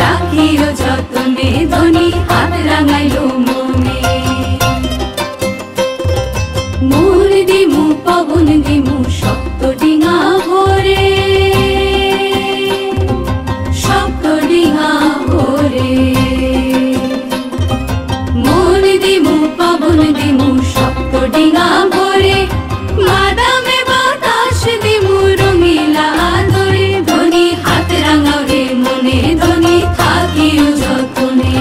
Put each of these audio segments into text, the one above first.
রাখিও যতনে ধনী হাত রাঙাইলো মনে। মূল দিমু পবন দিমু শক্ত ডিঙা ভরে, শক্ত ডিঙা ভরে। মূল দিমু পবন দিমু শক্ত ডিঙা ভরে, বাদামে বাতাস দিমু রঙিলা ধরে। ধনী হাত রাঙাও রে মনে, ধনী থাকিও যতনে।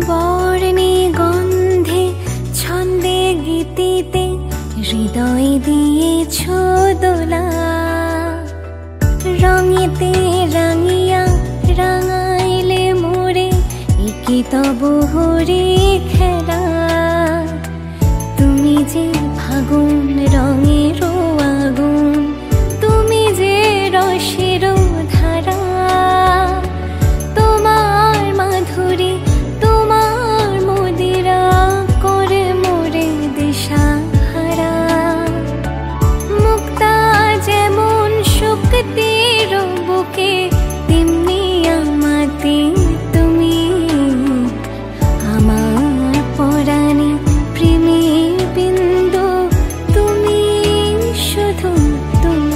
বর্ণে গন্ধে ছন্দে গীতিতে হৃদয় দিয়েছ দোলা, রঙেতে রাঙিয়া রাঙাইলে মোরে একি তব হরে খেলা। তুমি যে ফাগুন রঙের আগুন, তুমি যে রসের ধারা, তোমার মাধুরী তোমার মদিরা করে মোরে দিশাহারা। মুক্তা যেমন শক্তির বুকে, তেমনি আমাতে তুমি। আমার পরাণে প্রেমের বিন্দু, তুমি শুধু তুমি।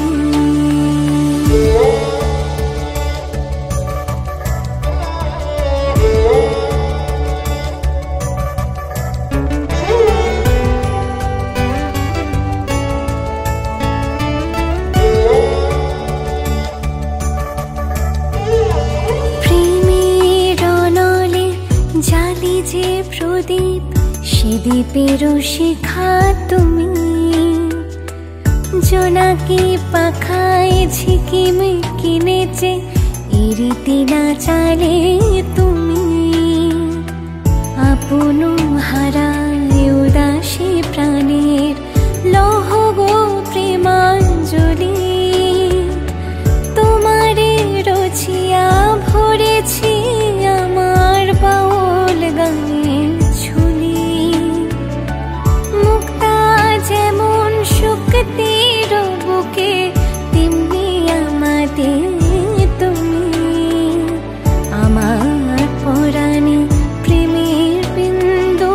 জালি যে প্রদীপ, সে দ্বীপের শিখা তুমি। জোনাকি পাখায় ঝিকিমি কিনেছে, ইরিতি না চালে তুমি। আপন হারায় উদাসী প্রাণের লহ গো প্রেমাঞ্জলি। তোমারে রচিয়া ভরেছি আমার বাউল গানের ঝুলি। মুক্তা যেমন শক্তির বুকে, তেমনি আমাদের তুমি। আমার পরাণে প্রেমের বিন্দু,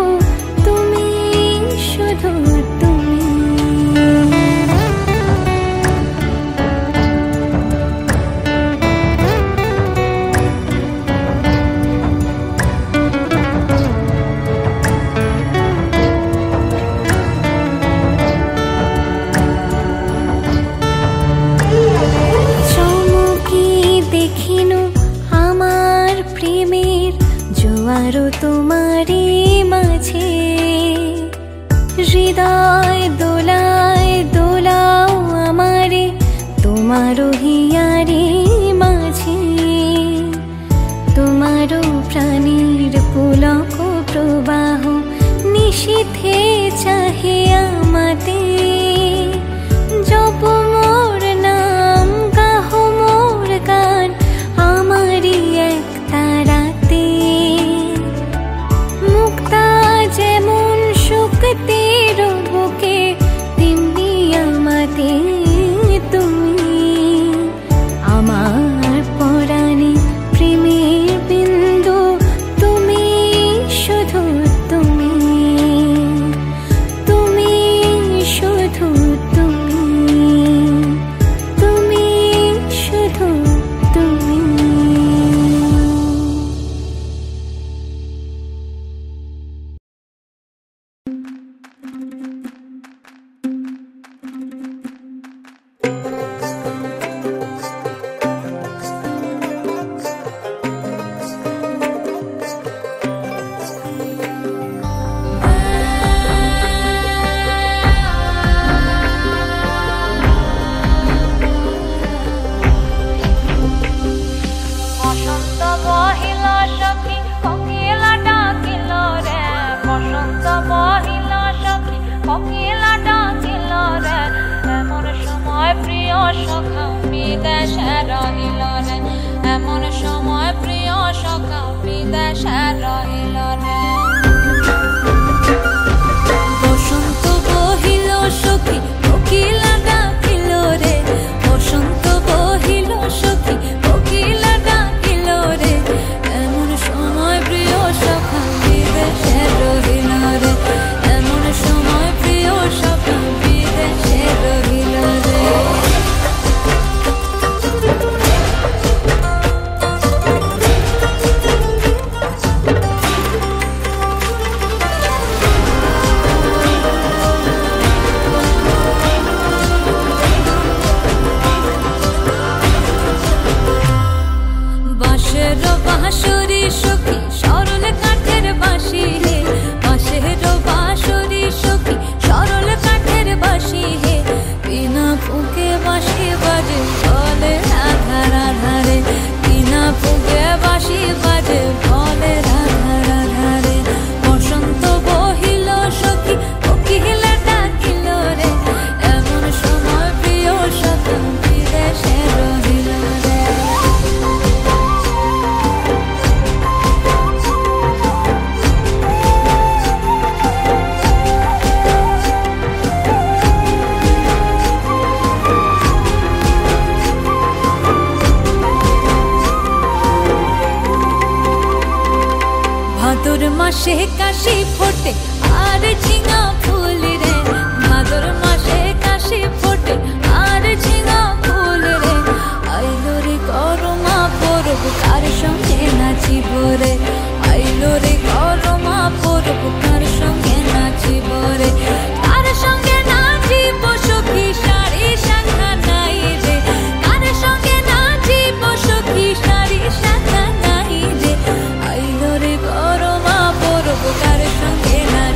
কোকিলা ডাকিল রে এমন সময় প্রিয় সখা বিদেশে রহিল রে এমন সময় প্রিয় সখা বিদেশে রহিল রে বসন্ত বহিল সখী কোকিলা ডাকিল রে বসন্ত বহিল সখী কোকিলা ডাকিল রে এমন সময় প্রিয় সখা বিদেশে রহিল রে এমন সময় প্রিয় সখা বিদেশে রহিল রে বাঁশের বাঁশরি সখী সরল কাঠের বাঁশি হে বাঁশের বাঁশরি সখী সরল কাঠের বাঁশি হে বিনা ফুঁকে বাঁশি বাজে বলে রাধা রাধা রে বিনা ফুঁকে বাঁশি বাজে বলে রাধা রাধা রে বসন্ত বহিল সখী কোকিলা ডাকিল রে এমন সময় প্রিয় সখা বিদেশে রহিল রে ভাদর মাসে কাশি ফোটে আর ঝিঙা ফুল রে ভাদর মাসে কাশি ফোটে আর ঝিঙা ফুল রে আইলো রে করমা পরব কার সঙ্গে নাচিব রে আইলো রে করমা পরব কার সঙ্গে নাচিব রে কার সঙ্গে নাচিব সখী সারি শাখা নাই রে কার সঙ্গে নাচিব সখী সারি শাখা নাই রে আইলো রে করমা পরব কার সঙ্গে নাই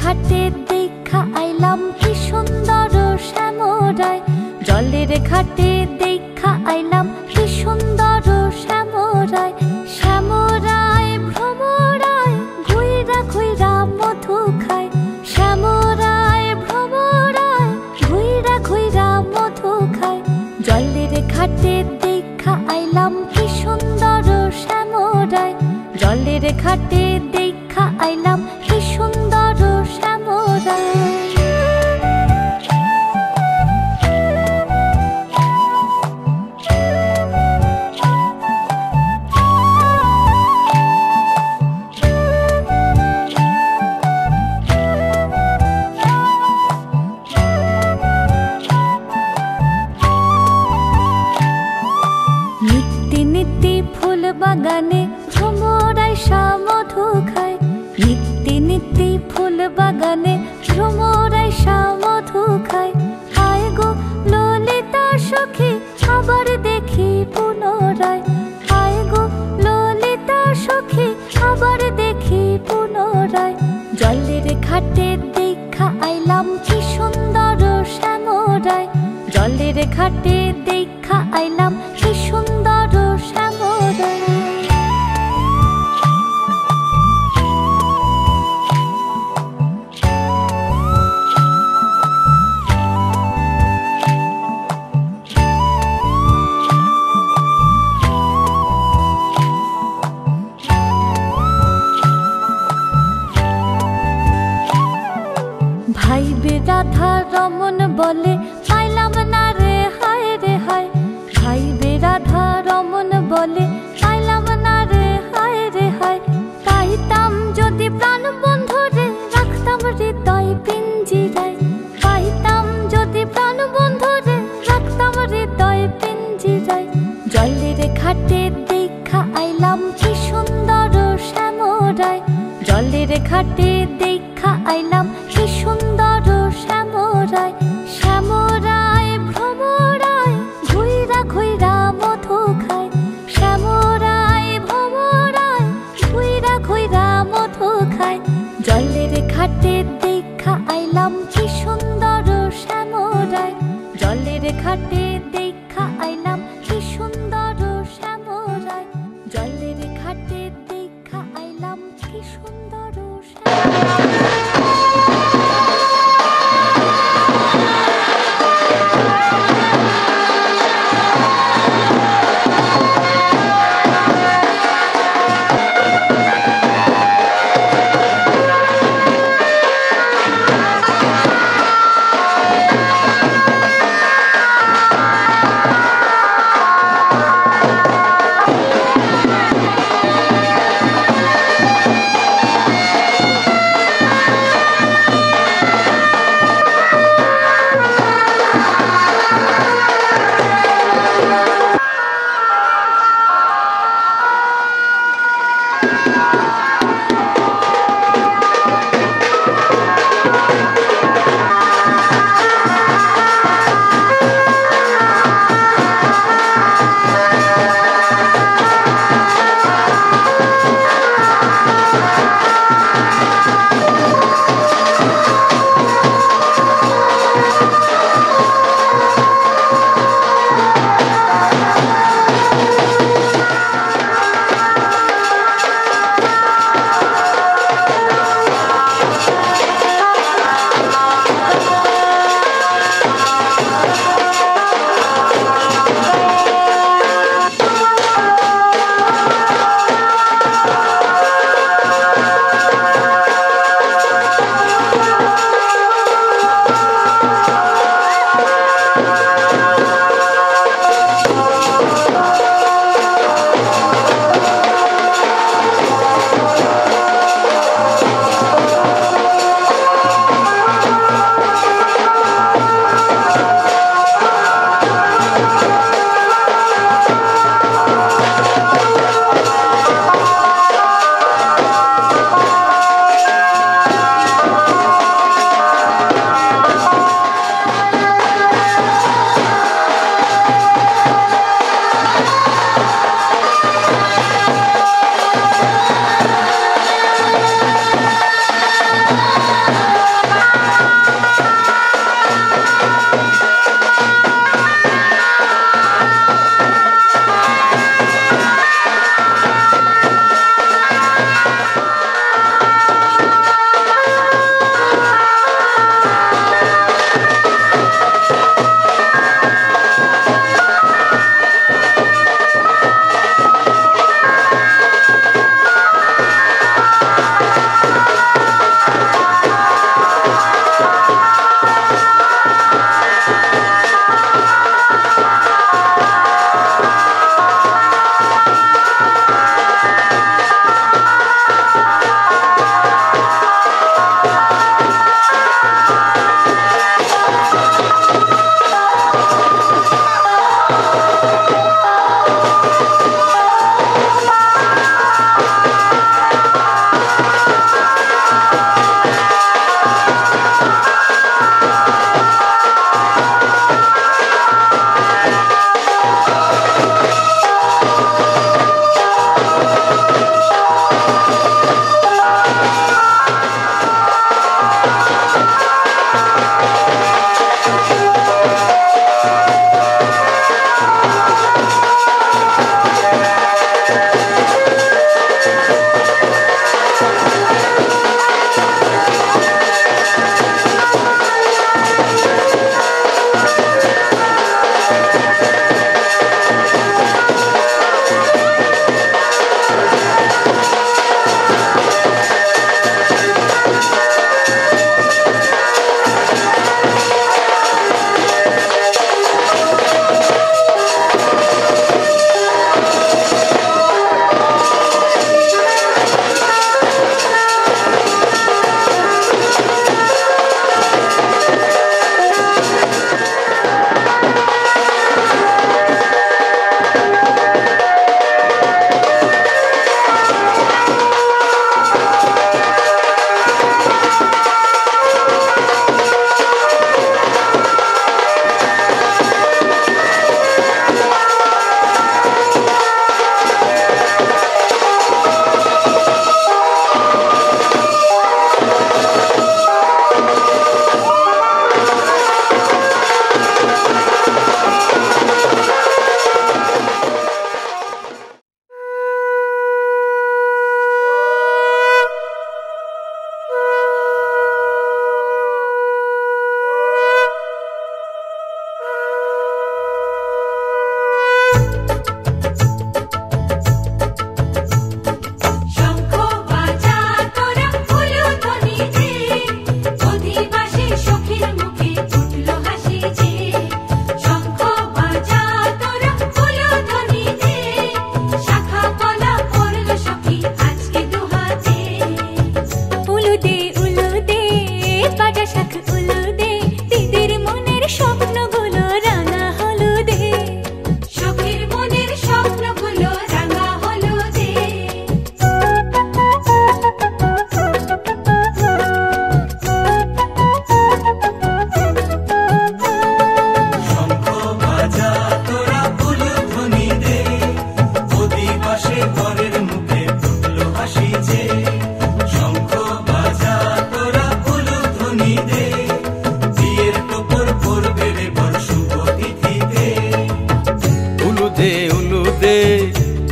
ঘাটে দেখা আইলাম কি সুন্দর শ্যামরায়, জলের ঘাটে দেখা আইলাম কি সুন্দর শ্যামরায়। শ্যামরায় ভ্রমরায় ঘুইরা ঘুইরা মধু খায়, শ্যামরায় ভ্রমরায় ঘুইরা ঘুইরা মধু খায়। জলের ঘাটে দেখা আইলাম কি সুন্দর শ্যামরায়, জলের ঘাটে দেখা আইলাম কি সুন্দর শ্যামরায়। নিত্যি নিত্যি ফুল বাগানে ভ্রমরায় মধু খায়, নিত্যি নিত্যি ফুল বাগানে ভ্রমরায় মধু খায়। হায় গো ললিতা সখী আবার দেখি পুনরায়, হায় গো ললিতা সখী আবার দেখি পুনরায়। জলের ঘাটে দেখা আইলাম কি সুন্দর শ্যামরায়, জলের ঘাটে দেখা আইলাম কি সুন্দর শ্যামরায়। ভাইবে রাধা রমন বলে পাইলাম না রে হায় রে হায়, ভাইবে রাধা রমন বলে পাইলাম না রে হায় রে হায়। পাইতাম যদি প্রাণ বন্ধু রে রাখতাম হৃদয় পিঞ্জিরায়, পাইতাম যদি প্রাণ বন্ধু রে রাখতাম হৃদয় পিঞ্জিরায়। জলের ঘাটে দেখা আইলাম কি সুন্দর শ্যামরায়, জলের ঘাটে দেখা আইলাম কি সুন্দর শ্যামরায়। শ্যামরায় ভ্রমরায় ঘুইরা ঘুইরা মধু খায়, শ্যামরায় ভ্রমরায় ঘুইরা ঘুইরা মধু খায়। জলের ঘাটে দেখা আইলাম কি সুন্দর শ্যামরায়, জলের ঘাটে দেখা আইলাম কি সুন্দর শ্যামরায়, জলের ঘাটে দেখা আইলাম কি সুন্দর শ্যামরায়।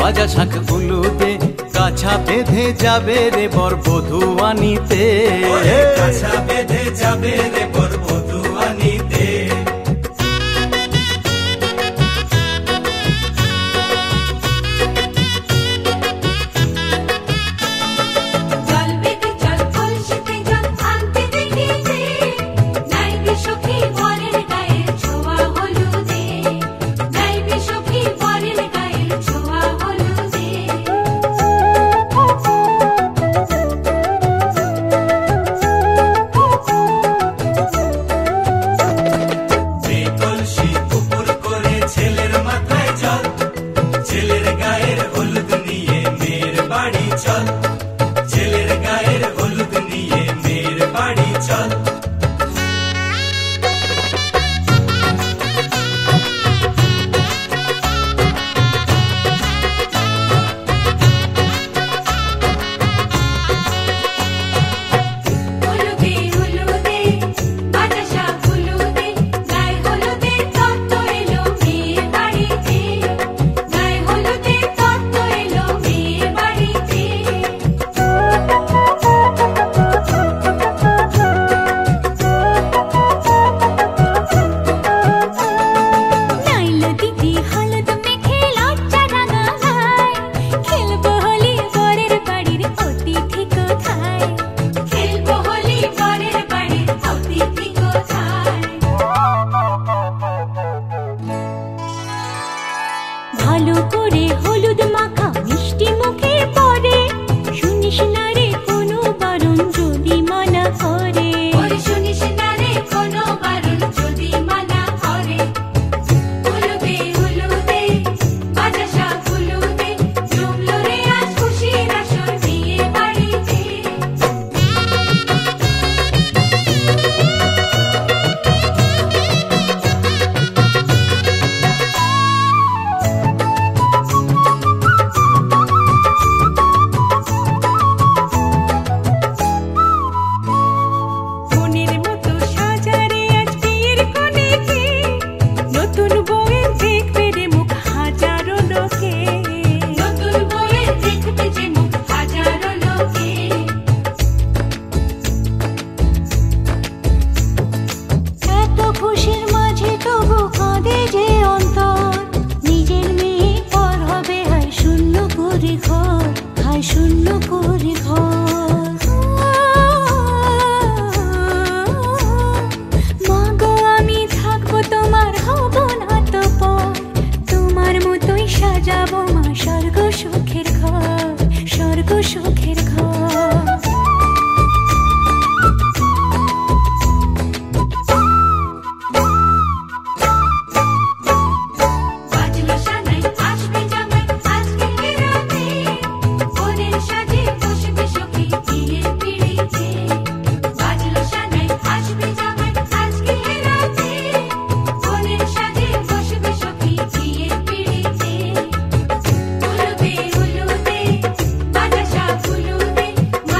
বাজা শাঁখ উলু দে, কাছা বেঁধে যাবে রে বর বধূ আনিতে, কাছা বেঁধে যাবে রে বর বধূ আনিতে। টুকুর ঘর। মাগো আমি থাকবো তোমার, হব না তো পর, তোমার মতোই সাজাবো মা স্বর্গ সুখের ঘর, স্বর্গ সুখের ঘর। মা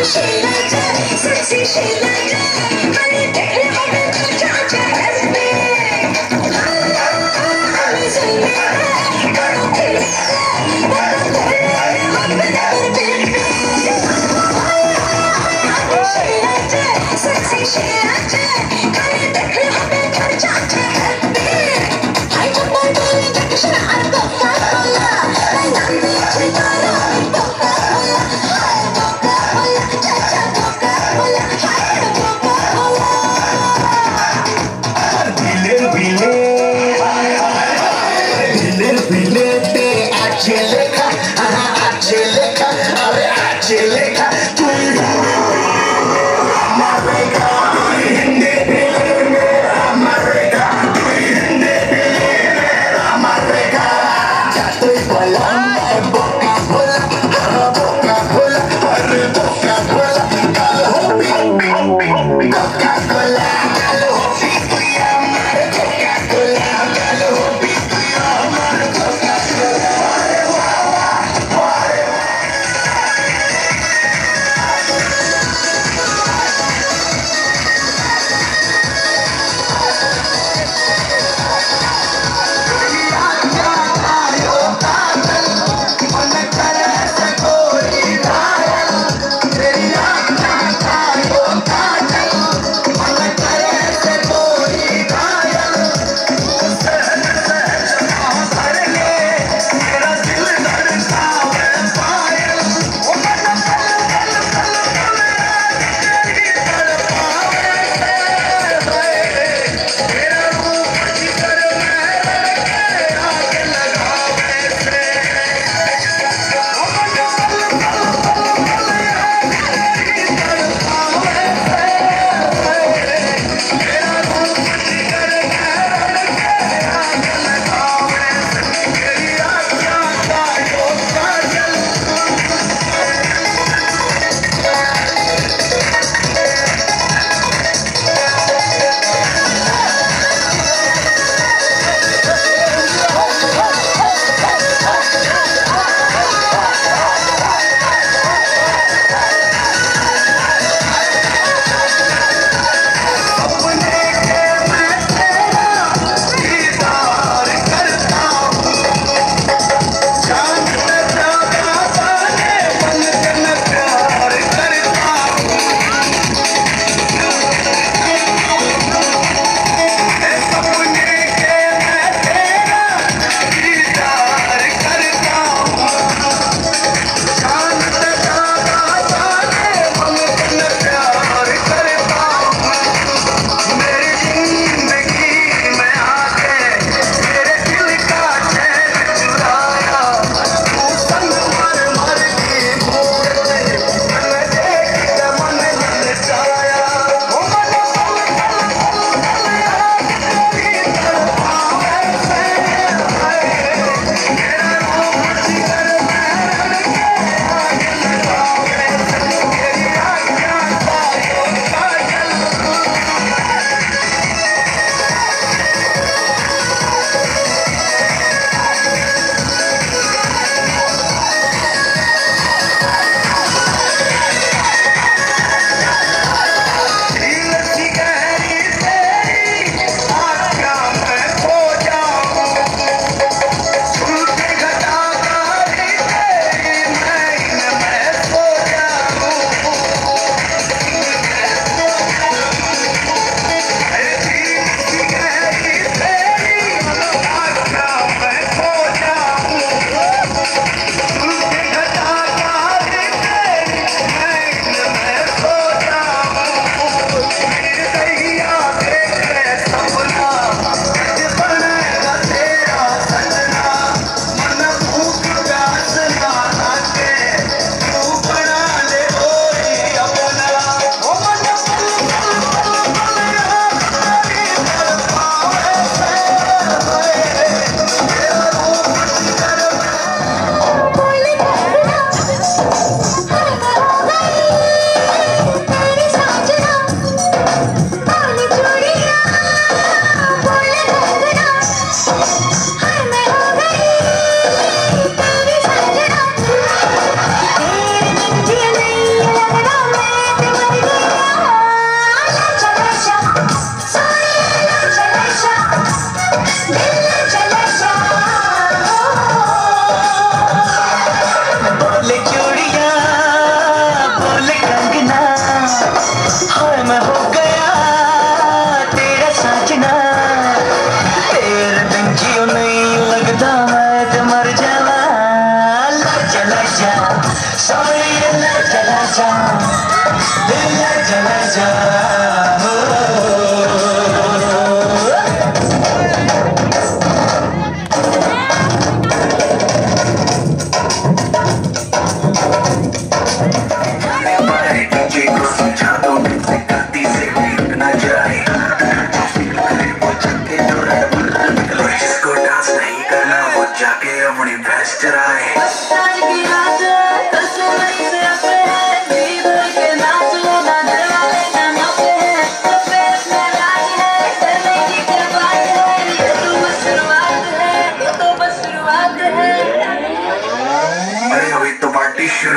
She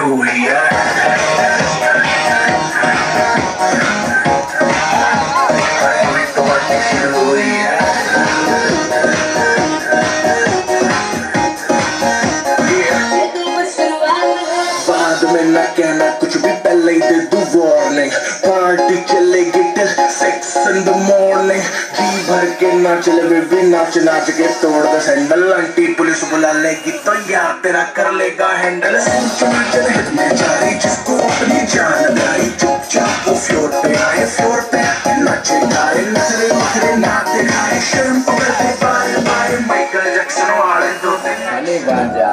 हुई है। बाद में न कहना कुछ भी, पहले ही दे दूं वार्निंग। पार्टी चलेगी till 6 in the morning। जी भर के नाच ले भी नाच नाच के तोड़ दे सैंडल। आंटी पुलिस बुला लेगी तो यार तेरा कर लेगा हैंडल। हिट में जारी जिसको अपनी जान लगाई, चुपचाप वो फ्लोर पे आए, फ्लोर पे नाचे गाए, नखरे नखरे नाते गाए, शर्म पकड़ते बाय बाय, माइकल जैक्सन वाले दो दिन गाने बाजा।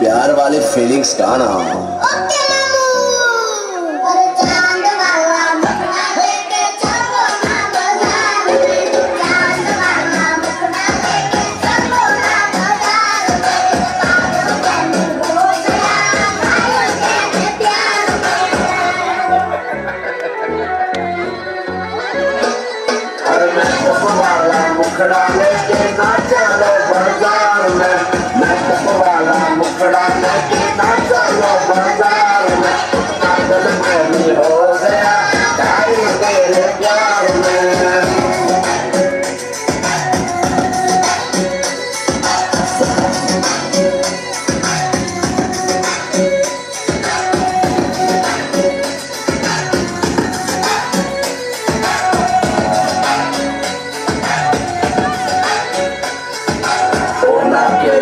प्यार वाले फीलिंग्स गाना। ओके मामू, और चांद वाला मुखड़ा लेके चलो ना बाजार में, चांद वाला मुखड़ा लेके चलो ना बाजार में, पागल हो गया घायल तेरे प्यार में। अरे मैं वाला मुखड़ा लेके ना चलो बाजार में, वाला मुखड़ा लेके ना चलो बाजार में, पागल मैं हो गया घायल तेरे प्यार में। सोना के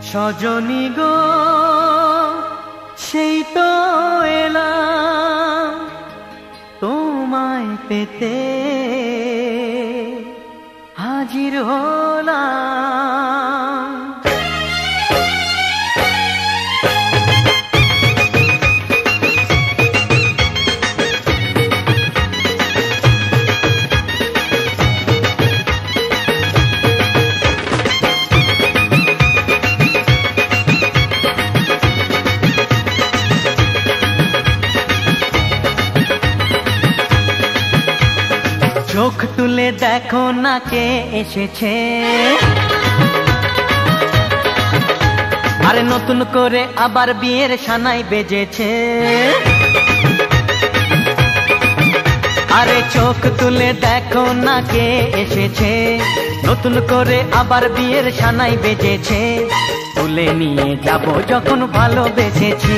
সজনী গো সেই তো এলাম তোমায় পেতে হাজির হলাম চোখ তুলে দেখো না কে এসেছে, আরে নতুন করে আবার বিয়ের সানাই বেজেছে। আরে চোখ তুলে দেখো না কে এসেছে, নতুন করে আবার বিয়ের সানাই বেজেছে। তুলে নিয়ে যাব যখন ভালোবেসেছি,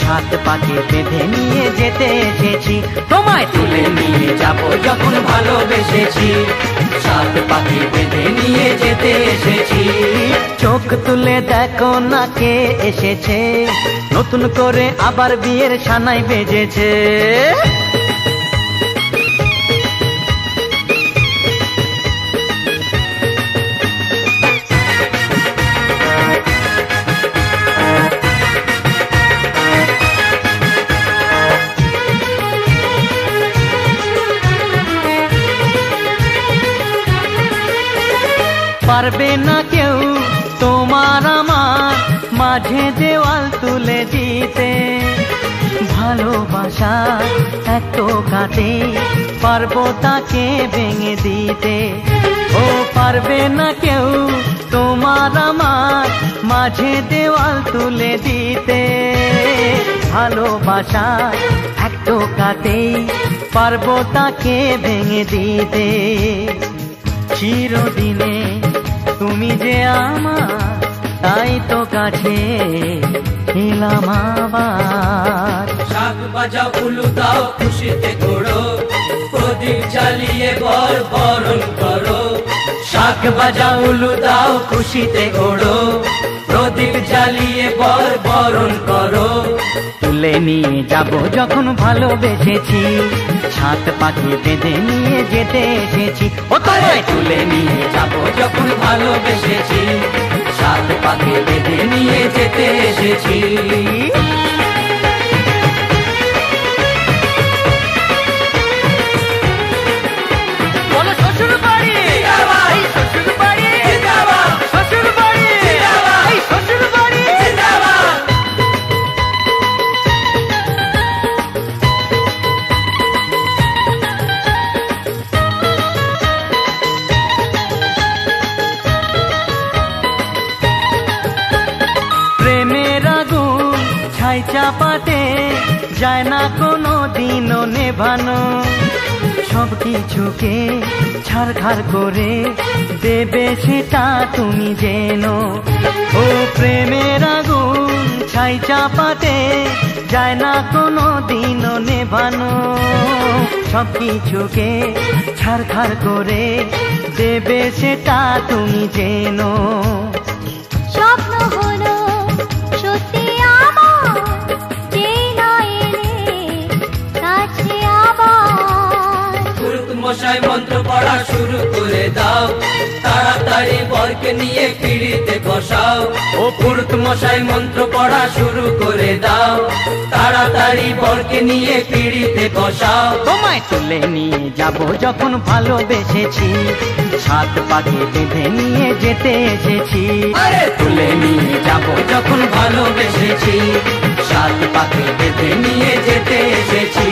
সাত পাকে বেঁধে নিয়ে যেতে এসেছি। তোমায় তুলে নিয়ে যাব যখন ভালোবেসেছি, সাত পাকে বেঁধে নিয়ে যেতে এসেছি। চোখ তুলে দেখো না কে এসেছে, নতুন করে আবার বিয়ের সানাই বেজেছে। পারবে না কেউ তোমার আমার মাঝে দেওয়াল তুলে দিতে, ভালোবাসা এত কাটে পারবো তাকে ভেঙে দিতে। ও পারবে না কেউ তোমার আমার মাঝে দেওয়াল তুলে দিতে, ভালোবাসা এত কাটে পারবো তাকে ভেঙে দিতে। চিরদিনে তুমি যে আমার, তাই তো কাছে এলাম আবার। শাক বাজাও উলু দাও খুশিতে ঘোড়ো, প্রদীপ জ্বালিয়ে বরণ করো। শাক বাজাও উলু দাও খুশিতে ওড়ো, প্রদীপ জ্বালিয়ে বরণ করো। তুলে নিয়ে যাব যখন ভালোবেসেছি, সাত পাকে বেঁধে নিয়ে যেতে এসেছি। ও তোমায় তুলে নিয়ে যাব যখন ভালোবেসেছি, সাত পাকে বেঁধে নিয়ে যেতে এসেছি। বলো শ্বশুর বাড়ি, এই শ্বশুর বাড়ি, শ্বশুর বাড়ি, এই শ্বশুর বাড়ি। প্রেমের আগুন ছাই চাপাতে যায় না কোনো দিনও নেভানো, সব কিছুকে ছাড়খাড় করে দেবে সেটা তুমি জেনো। ও প্রেমের আগুন ছাই চাপাতে যায় না কোনো দিনও নেভানো, সব কিছুকে ছাড়খাড় করে দেবে সেটা তুমি জেনো। স্বপ্ন হলো সত্যি আমার, যেই না এলে কাছে আবার। পুরুত মশাই মন্ত্র পড়া শুরু করে দাও, তাড়াতাড়ি বরকে নিয়ে পিড়িতে বসাও। ও পুরুত মশাই মন্ত্র পড়া শুরু করে দাও, তাড়াতাড়ি বরকে নিয়ে পিড়িতে বসাও। তোমায় তুলে নিয়ে যাব যখন ভালোবেসেছি, সাত পাকে বেঁধে নিয়ে যেতে এসেছি। আরে তুলে নিয়ে যাব যখন ভালোবেসেছি, সাত পাকে বেঁধে নিয়ে যেতে এসেছি।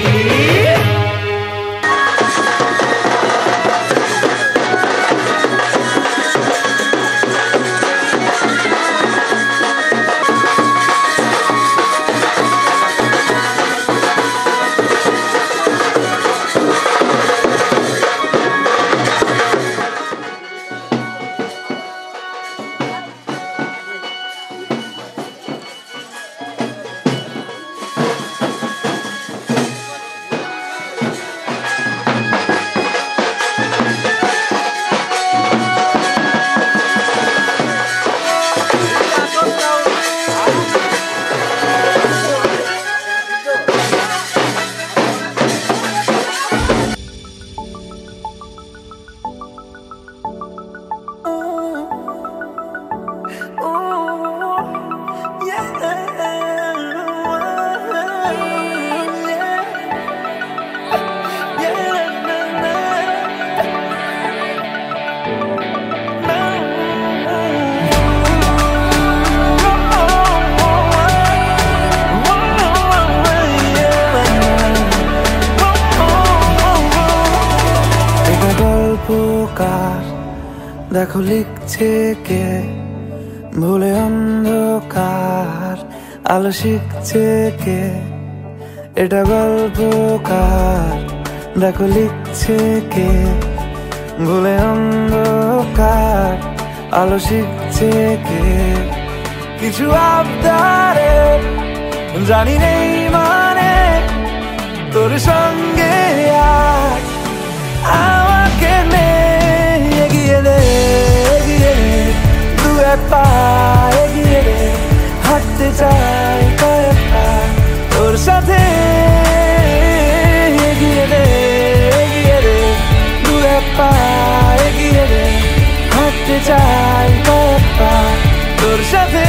অন্ধকার দেখো লিখছে কে, ভুলে অন্ধকার আলো শিখছে কে, এটা গল্পকার দেখো লিখছে কে, ভুলে অন্ধকার আলো শিখছে কে। কিছু আবদারে জানি নেই মানে তোর সঙ্গে আজ আমাকে নে, এগিয়ে দে দু এক পা এগিয়ে দে, হাঁটতে চাই কয়েক পা তোর সাথে, এগিয়ে দে দু এক পা এগিয়ে দে, হাঁটতে চাই কয়েক পা তোর সাথে।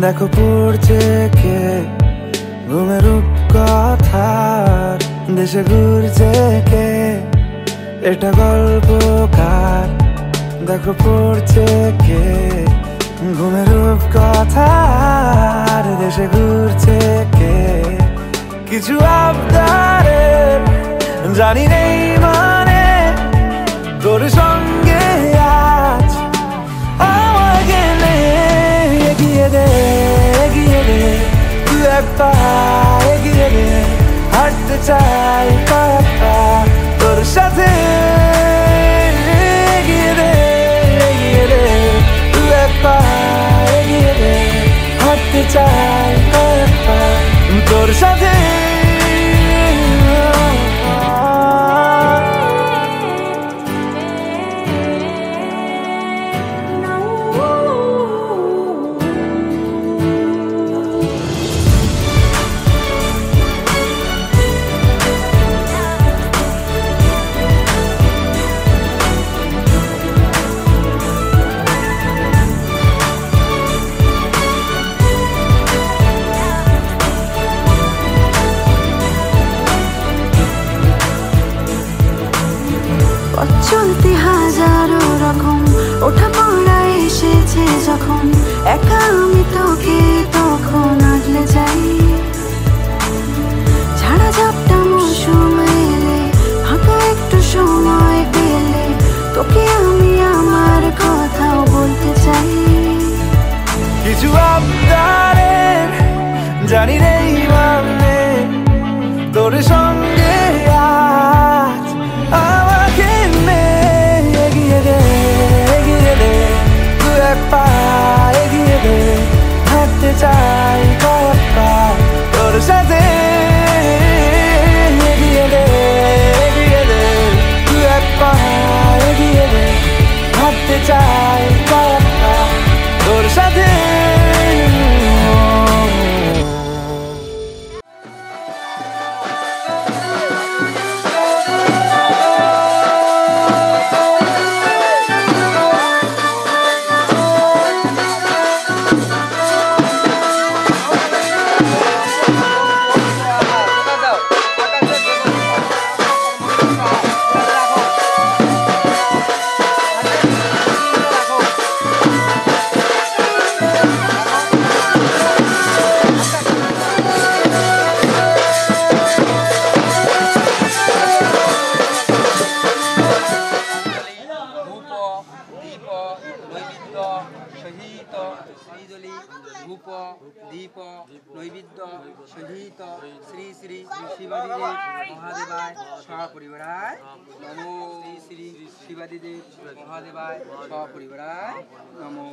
দেখো পড়ছে কে, ঘুমের রূপকথার দেশে ঘুরছে কে, এটা গল্পকার দেখো পড়ছে কে, ঘুমের রূপকথার দেশে ঘুরছে কে। কিছু আবদারে জানি নেই মানে তোর সঙ্গে আজ আমাকে নে, এগিয়ে দে দু এক পা এগিয়ে দে, হাঁটতে চাই কয়েক পা তোর সাথে, এগিয়ে দে দু এক পা এগিয়ে দে, হাঁটতে চাই কয়েক পা তোর সাথে। চলতে হাজারো রকম ওঠা পড়া এসেছে যখন, একা আমি তোকে তখন আগলে যাই, ঝাড়া ঝাপটা মৌসুম এলে ফাঁকা একটু সময় পেলে তোকে আমি আমার কথাও বলতে চাই। কিছু আবদারে জানি নেই মানে তোর সঙ্গে আজ আমাকে নে, এগিয়ে দে দু এক পা এগিয়ে দে, হাঁটতে চাই কয়েক পা তোর সাথে, এগিয়ে দে দু এক পা এগিয়ে দে, হাঁটতে চাই কয়েক পা তোর সাথে। ধূপ দীপ নৈবেদ্য সহিত শ্রী শ্রী শিবাদিদেব মহাদেবায় সপরিবারায় নমো, শ্রী শ্রী শিবাদিদেব মহাদেবায় সপরিবারায় নমো।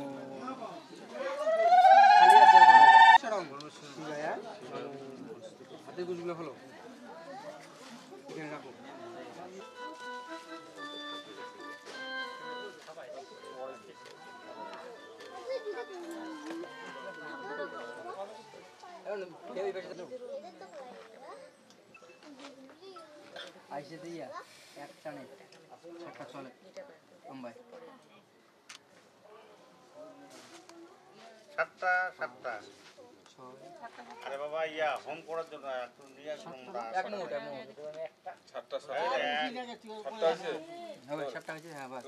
হাতের গুজগুলো হলো এখানে রাখো। আইসে দিয়া এক টানে একটা চলে লম্বায় 7টা 7টা। আরে বাবা ইয়া হোম করার জন্য একটু নিয়ে আসুন না। এক মিনিট 7টা 7টা আছে হবে 7টা আছে হ্যাঁ বাস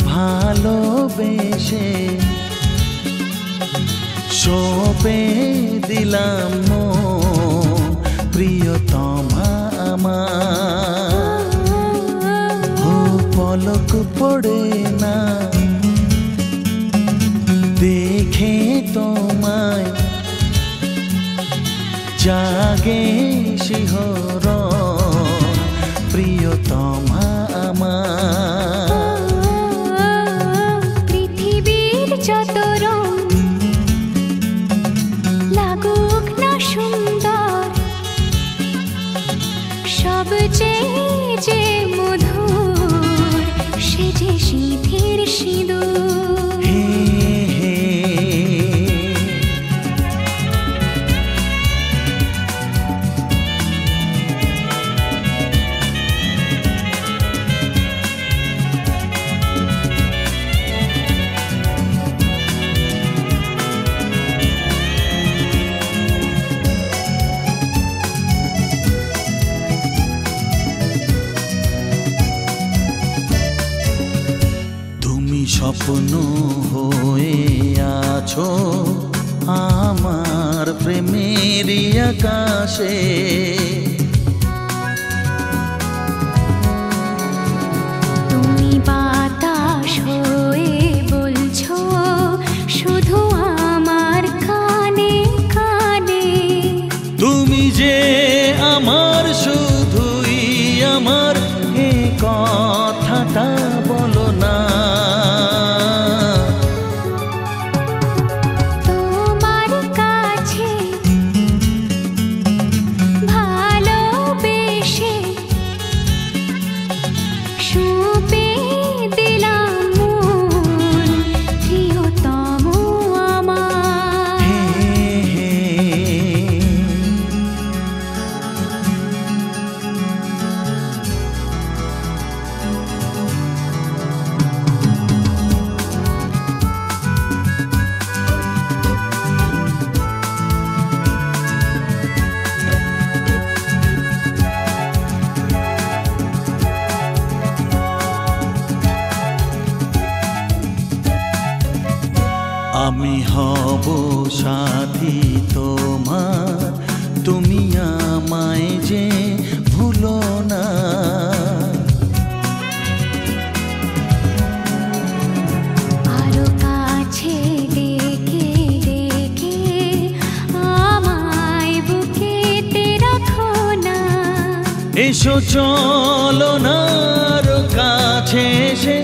ভালোবেসে সপে দিলাম প্রিয়তমা আমার পলক পড়ে না দেখে তোমায় জাগে শিহরণ প্রিয়তমা আমার পৃথিবীর যত রং লাগুক না সুন্দর সবচেয়ে যে মধুর সে যে সিঁথির সিঁদুর স্বপ্ন হয়ে আছো আমার প্রেমের আকাশে তুমি বাতাস হয়ে বলছো শুধু আমার কানে কানে তুমি যে আমার শুধুই আমার এ কথাটা বলো না তোমার কাছে ভালোবেসে হব সাথী তোমার, তুমি আমায় যে ভুলো না। আরো কাছে ডেকে ডেকে আমায় বুকেতে রাখো না। এসো চলো না আরো কাছে এসে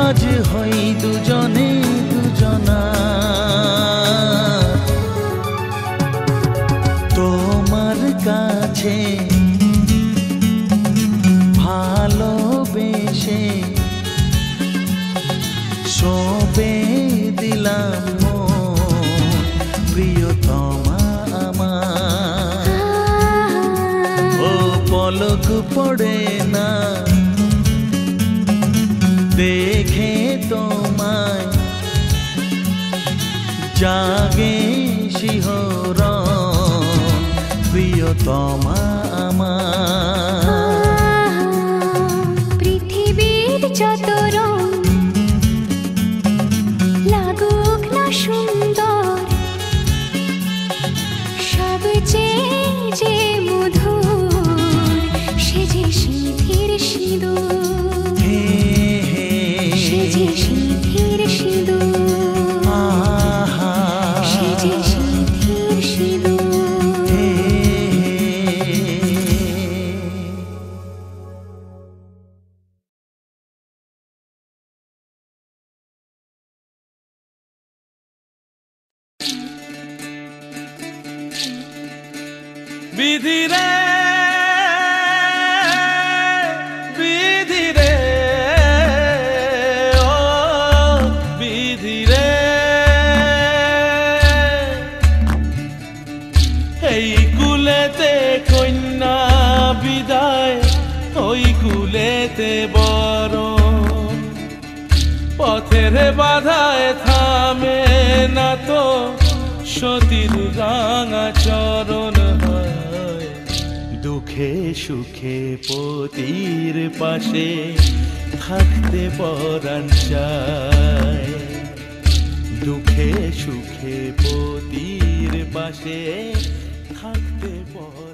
আজ হই দুজনে দুজনা। তোমার কাছে ভালোবেসে সবে দিলাম মন, প্রিয়তমা আমার। ও পলক পড়ে না দেখে তোমায়, জাগে শিহরণ, প্রিয়তমা আমার। পৃথিবীর যত রং লাগুক না সুন্দর, সবচেয়ে যে মধুর সে যে সিঁথির সিঁদুর, সে যে সিঁথির সিঁদুর, সে যে সিঁথির সিঁদুর। বিধি রে বিধি রে ও বিধি রে, এই কুলেতে কন্যা বিদায়, ওই কুলেতে বরণ। পথের বাধায় থামে না তো সতীর রাঙা চরণ, দুঃখে সুখে পতির পাশে থাকতে পরাণ চায়। দুঃখে সুখে পতির পাশে থাকতে পরাণ